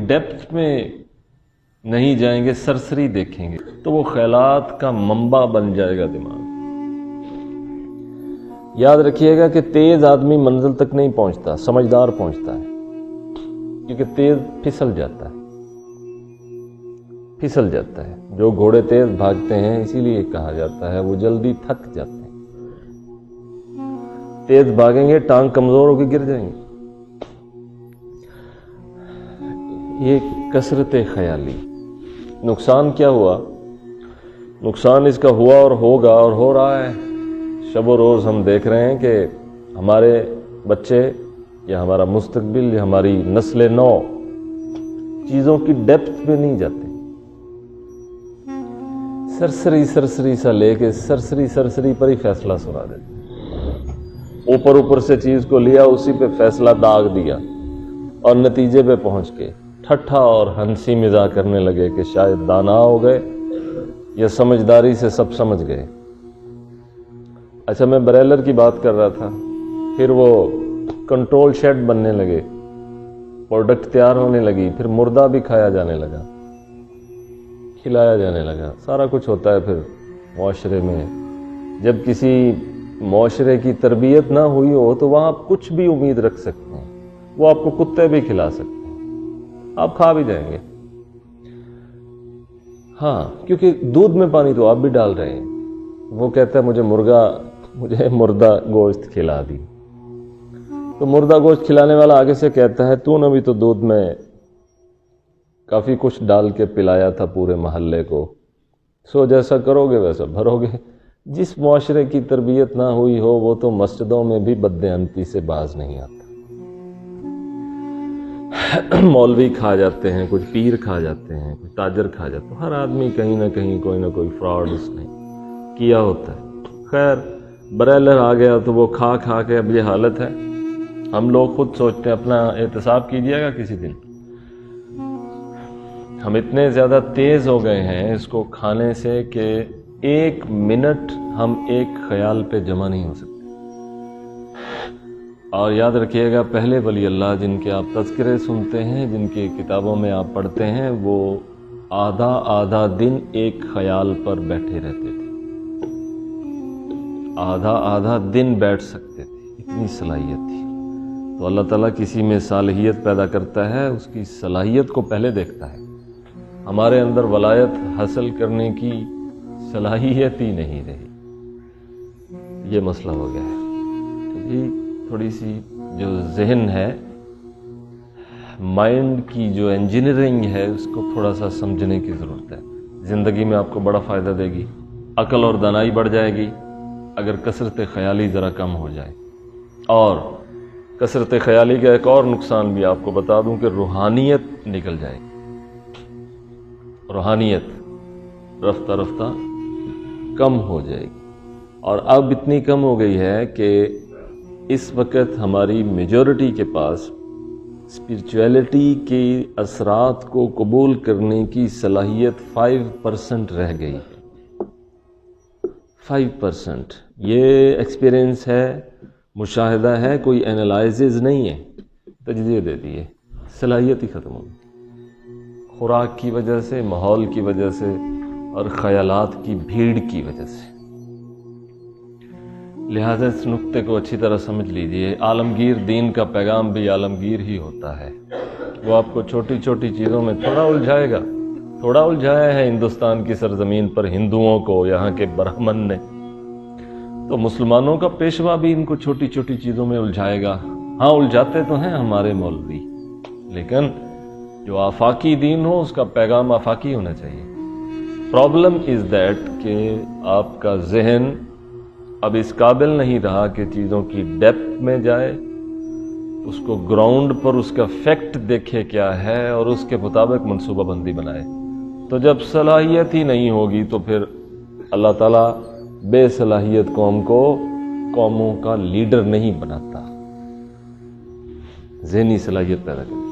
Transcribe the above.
Depth میں نہیں جائیں گے، سرسری دیکھیں گے، تو وہ خیالات کا منبع بن جائے گا دماغ۔ یاد رکھیے گا کہ تیز آدمی منزل تک نہیں پہنچتا، سمجھدار پہنچتا ہے، کیونکہ تیز پھسل جاتا ہے۔ جو گھوڑے تیز بھاگتے ہیں اسی لیے کہا جاتا ہے وہ جلدی تھک جاتے ہیں۔ تیز بھاگیں گے ٹانگ کمزور ہو کے گر جائیں گے۔ یہ کثرت خیالی، نقصان کیا ہوا؟ نقصان اس کا ہوا اور ہوگا اور ہو رہا ہے۔ شب و روز ہم دیکھ رہے ہیں کہ ہمارے بچے یا ہمارا مستقبل یا ہماری نسل نو چیزوں کی ڈیپتھ میں نہیں جاتے، سرسری سا لے کے سرسری پر ہی فیصلہ سنا دیتے، اوپر سے چیز کو لیا، اسی پہ فیصلہ داغ دیا اور نتیجے پہ پہنچ کے ٹھٹھا اور ہنسی مزاح کرنے لگے کہ شاید دانا ہو گئے یا سمجھداری سے سب سمجھ گئے۔ اچھا، میں بریلر کی بات کر رہا تھا، پھر وہ کنٹرول شیڈ بننے لگے، پروڈکٹ تیار ہونے لگی، پھر مردہ بھی کھایا جانے لگا، کھلایا جانے لگا، سارا کچھ ہوتا ہے۔ پھر معاشرے میں جب کسی معاشرے کی تربیت نہ ہوئی ہو تو وہاں آپ کچھ بھی امید رکھ سکتے ہیں، وہ آپ کو کتے بھی کھلا سکتے ہیں، آپ کھا بھی جائیں گے۔ ہاں، کیونکہ دودھ میں پانی تو آپ بھی ڈال رہے ہیں۔ وہ کہتا ہے مجھے مردہ گوشت کھلا دی، تو مردہ گوشت کھلانے والا آگے سے کہتا ہے تو نے بھی تو دودھ میں کافی کچھ ڈال کے پلایا تھا پورے محلے کو، سو جیسا کرو گے ویسا بھرو گے۔ جس معاشرے کی تربیت نہ ہوئی ہو وہ تو مسجدوں میں بھی بددیانتی سے باز نہیں آتا۔ مولوی کھا جاتے ہیں، کچھ پیر کھا جاتے ہیں، کچھ تاجر کھا جاتے ہیں، ہر آدمی کہیں نہ کہیں کوئی نہ کوئی فراڈ اس نے کیا ہوتا ہے۔ خیر، بریلر آ گیا تو وہ کھا کے اب یہ حالت ہے۔ ہم لوگ خود سوچتے ہیں، اپنا احتساب کیجئے گا کسی دن، ہم اتنے زیادہ تیز ہو گئے ہیں اس کو کھانے سے کہ ایک منٹ ہم ایک خیال پہ جمع نہیں ہو سکتے۔ اور یاد رکھیے گا، پہلے ولی اللہ جن کے آپ تذکرے سنتے ہیں، جن کی کتابوں میں آپ پڑھتے ہیں، وہ آدھا دن ایک خیال پر بیٹھے رہتے تھے، آدھا دن بیٹھ سکتے تھے، اتنی صلاحیت تھی۔ تو اللہ تعالیٰ کسی میں صالحیت پیدا کرتا ہے، اس کی صلاحیت کو پہلے دیکھتا ہے۔ ہمارے اندر ولایت حاصل کرنے کی صلاحیت ہی نہیں رہی، یہ مسئلہ ہو گیا ہے۔ تو یہ تھوڑی سی جو ذہن ہے، مائنڈ کی جو انجینئرنگ ہے، اس کو تھوڑا سا سمجھنے کی ضرورت ہے۔ زندگی میں آپ کو بڑا فائدہ دے گی، عقل اور دانائی بڑھ جائے گی اگر کثرت خیالی ذرا کم ہو جائے۔ اور کثرت خیالی کا ایک اور نقصان بھی آپ کو بتا دوں کہ روحانیت نکل جائے گی۔ روحانیت رفتہ رفتہ کم ہو جائے گی، اور اب اتنی کم ہو گئی ہے کہ اس وقت ہماری میجورٹی کے پاس اسپرچویلٹی کے اثرات کو قبول کرنے کی صلاحیت 5% رہ گئی ہے۔ 5%، یہ ایکسپیرینس ہے، مشاہدہ ہے، کوئی اینالائزز نہیں ہے، تجزیے دے دیے، صلاحیت ہی ختم ہو گئی، خوراک کی وجہ سے، ماحول کی وجہ سے، اور خیالات کی بھیڑ کی وجہ سے۔ لہذا اس نقطے کو اچھی طرح سمجھ لیجئے، عالمگیر دین کا پیغام بھی عالمگیر ہی ہوتا ہے۔ وہ آپ کو چھوٹی چھوٹی چیزوں میں تھوڑا الجھائے گا، تھوڑا الجھایا ہے ہندوستان کی سرزمین پر ہندوؤں کو، یہاں کے برہمن نے، تو مسلمانوں کا پیشوا بھی ان کو چھوٹی چھوٹی چیزوں میں الجھائے گا۔ ہاں، الجھاتے تو ہیں ہمارے مولوی، لیکن جو آفاقی دین ہو اس کا پیغام آفاقی ہونا چاہیے۔ پرابلم از دیٹ کہ آپ کا ذہن اب اس قابل نہیں رہا کہ چیزوں کی ڈیپتھ میں جائے، اس کو گراؤنڈ پر اس کا فیکٹ دیکھے کیا ہے اور اس کے مطابق منصوبہ بندی بنائے۔ تو جب صلاحیت ہی نہیں ہوگی تو پھر اللہ تعالیٰ بے صلاحیت قوم کو قوموں کا لیڈر نہیں بناتا، ذہنی صلاحیت پیدا کرتا۔